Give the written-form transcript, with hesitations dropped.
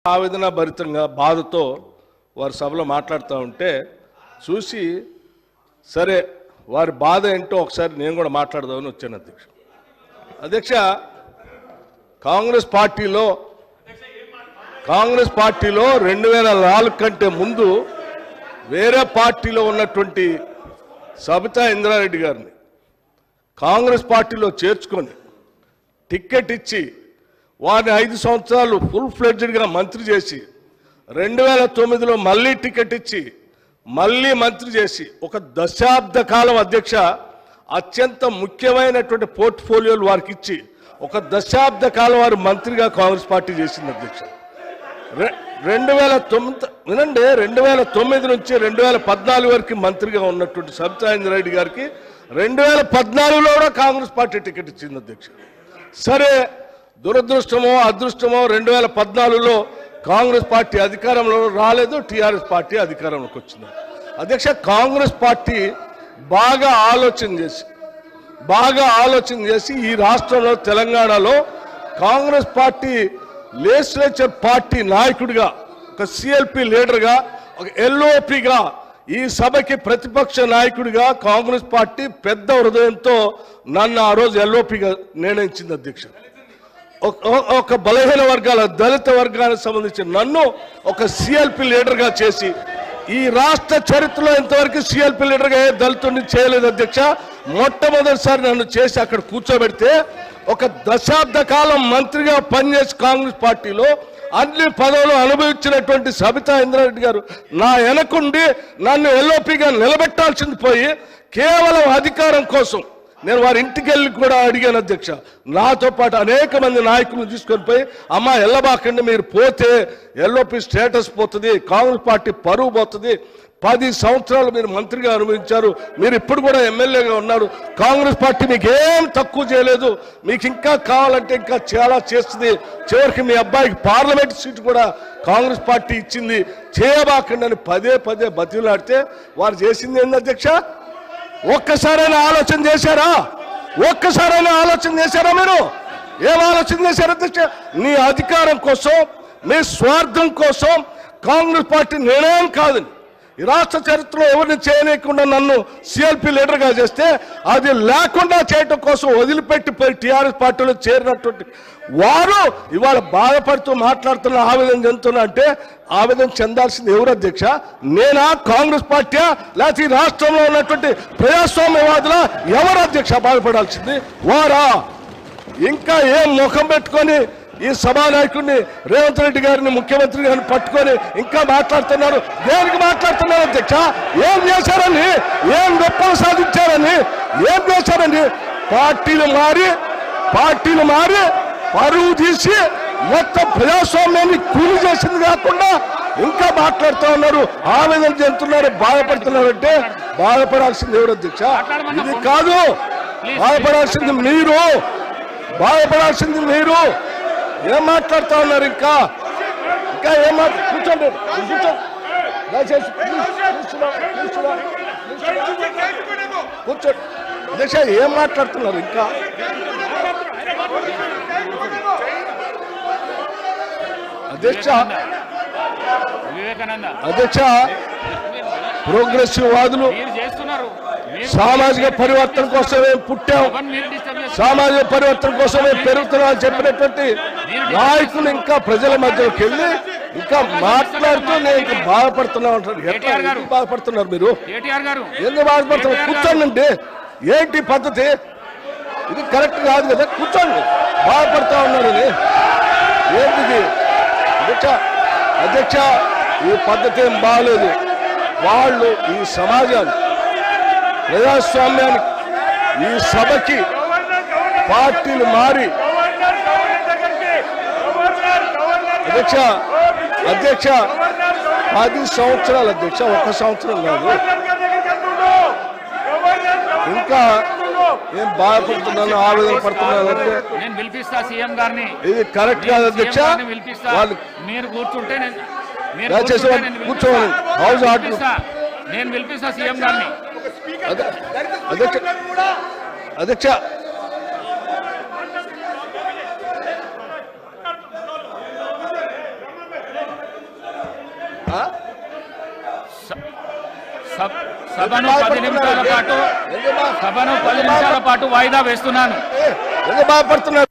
ఆవేదన భరితంగా బాధతో వారి సభలో మాట్లాడుతూ ఉంటే చూసి సరే వారి బాధ ఏంటో ఒకసారి నేను కూడా మాట్లాడదామని వచ్చాను అధ్యక్ష కాంగ్రెస్ పార్టీలో 2004 కంటే ముందు వేరే పార్టీలో ఉన్నటువంటి సబితా ఇంద్రారెడ్డి గారిని కాంగ్రెస్ పార్టీలో చేర్చుకొని టికెట్ ఇచ్చి వారిని 5 సంవత్సరాలు ఫుల్ ఫ్లెడ్జ్డ్గా మంత్రి చేసి 2009లో మళ్ళీ టికెట్ ఇచ్చి మళ్ళీ మంత్రి చేసి ఒక దశాబ్ద కాలం అధ్యక్ష అత్యంత ముఖ్యమైనటువంటి పోర్ట్ఫోలియోలు వారికి ఇచ్చి ఒక దశాబ్ద కాలం వారు మంత్రిగా కాంగ్రెస్ పార్టీ చేసింది అధ్యక్ష 2009 నుంచి 2014 వరకు మంత్రిగా ఉన్నటువంటి సబితా ఇంద్రారెడ్డి గారికి 2014లో కూడా కాంగ్రెస్ పార్టీ టికెట్ ఇచ్చింది అధ్యక్ష సరే దురదృష్టమో అదృష్టమో 2014లో కాంగ్రెస్ పార్టీ అధికారంలో రాలేదు టీఆర్ఎస్ పార్టీ అధికారంలోకి వచ్చింది అధ్యక్ష కాంగ్రెస్ పార్టీ బాగా ఆలోచన చేసి ఈ రాష్ట్రంలో తెలంగాణలో కాంగ్రెస్ పార్టీ లెజిస్లేచర్ పార్టీ నాయకుడిగా ఒక సిఎల్పి లీడర్గా ఒక ఎల్ఓపిగా ఈ సభకి ప్రతిపక్ష నాయకుడిగా కాంగ్రెస్ పార్టీ పెద్ద హృదయంతో నన్ను ఆ రోజు ఎల్ఓపిగా నిర్ణయించింది అధ్యక్ష ఒక బలహీన వర్గాల దళిత వర్గానికి సంబంధించిన నన్ను ఒక సిఎల్పి లీడర్గా చేసి ఈ రాష్ట్ర చరిత్రలో ఇంతవరకు సిఎల్పి లీడర్గా ఏ దళితుడిని చేయలేదు అధ్యక్ష మొట్టమొదటిసారి నన్ను చేసి అక్కడ కూర్చోబెడితే ఒక దశాబ్ద కాలం మంత్రిగా పనిచేసి కాంగ్రెస్ పార్టీలో అన్ని పదవులు అనుభవించినటువంటి సబితా ఇంద్రారెడ్డి గారు నా వెనకుండి నన్ను ఎల్ఓపిగా నిలబెట్టాల్సింది పోయి కేవలం అధికారం కోసం నేను వారి ఇంటికి వెళ్ళి కూడా అడిగాను అధ్యక్ష నాతో పాటు అనేక మంది నాయకులను తీసుకొని పోయి అమ్మ ఎల్లబాకండి మీరు పోతే ఎల్ఓపి స్టేటస్ పోతుంది కాంగ్రెస్ పార్టీ పరువు పోతుంది 10 సంవత్సరాలు మీరు మంత్రిగా అనుభవించారు మీరు ఇప్పుడు కూడా ఎమ్మెల్యేగా ఉన్నారు కాంగ్రెస్ పార్టీ మీకు ఏం తక్కువ చేయలేదు మీకు ఇంకా కావాలంటే ఇంకా చాలా చేస్తుంది చివరికి మీ అబ్బాయికి పార్లమెంట్ సీటు కూడా కాంగ్రెస్ పార్టీ ఇచ్చింది చేయబాకండి అని పదే బతిలాడితే వారు చేసింది ఏంది అధ్యక్ష ఒక్కసారైనా ఆలోచన చేశారా మీరు ఏం ఆలోచన చేశారు అధ్యక్ష నీ అధికారం కోసం మీ స్వార్థం కోసం కాంగ్రెస్ పార్టీ నిర్ణయం కాదని ఈ రాష్ట్ర చరిత్రలో ఎవరిని చేయలేకుండా నన్ను సిఎల్పి లీడర్గా చేస్తే అది లేకుండా చేయటం కోసం వదిలిపెట్టిపోయి టీఆర్ఎస్ పార్టీలో చేరినటువంటి వారు ఇవాళ బాధపడుతూ మాట్లాడుతున్న ఆవేదన చెందుతున్నా అంటే ఆవేదన చెందాల్సింది ఎవరు అధ్యక్ష నేనా కాంగ్రెస్ పార్టీ లేకపోతే ఈ రాష్ట్రంలో ఉన్నటువంటి ప్రజాస్వామ్యవాదుల ఎవరు అధ్యక్ష బాధపడాల్సింది వారా ఇంకా ఏం ముఖం పెట్టుకొని ఈ సభానాయకుడిని రేవంత్ రెడ్డి గారిని ముఖ్యమంత్రి గారిని పట్టుకొని ఇంకా మాట్లాడుతున్నారు దేనికి మాట్లాడుతున్నారు అధ్యక్ష ఏం చేశారని ఏం గొప్పలు సాధించారని ఏం చేశారని పార్టీలు మారి పరువు తీసి మొత్తం ప్రజాస్వామ్యాన్ని కూలి చేసింది కాకుండా ఇంకా మాట్లాడుతూ ఉన్నారు ఆవేదన చెందుతున్నారు బాధపడుతున్నారు అంటే బాధపడాల్సింది ఎవరు అధ్యక్ష ఇది కాదు బాధపడాల్సింది మీరు ఏం మాట్లాడుతూ ఉన్నారు ఇంకా ఏం కూర్చోండి దయచేసి కూర్చోండి అధ్యక్ష ఏం మాట్లాడుతున్నారు ఇంకా అధ్యక్ష ప్రోగ్రెసివ్ వాదులు సామాజిక పరివర్తన కోసమే పుట్టాం సామాజిక పరివర్తన కోసమే పెరుగుతున్నాం చెప్పినటువంటి నాయకులు ఇంకా ప్రజల మధ్యలోకి వెళ్ళి ఇంకా మాట్లాడుతూ నేను ఇంకా బాధపడుతున్నా అంటారు ఎందుకు బాధపడుతున్నారు మీరు ఎందుకు బాధపడుతున్నారు కూర్చోండి ఏంటి పద్ధతి ఇది కరెక్ట్ కాదు కదా కూర్చోండి బాధపడుతూ ఉన్నారని ఏంటిది అధ్యక్ష ఈ పద్ధతి ఏం బాగలేదు వాళ్ళు ఈ సమాజాన్ని ప్రజాస్వామ్యానికి ఈ సభకి పార్టీలు మారి అధ్యక్ష 10 సంవత్సరాలు అధ్యక్ష 1 సంవత్సరం కాదు ఇంకా ఏం బాధపడుతున్నాను ఆవేదన పడుతున్నాను అంటే ఇది కరెక్ట్ కాదు అధ్యక్ష వాళ్ళు కూర్చోవాలి హౌస్ ఆర్డర్ నేను పిలిపిస్తా సీఎం గారిని అధ్యక్ష సభను 10 నిమిషాల పాటు వాయిదా వేస్తున్నాను. ఎందుకు బాధపడుతున్నారు?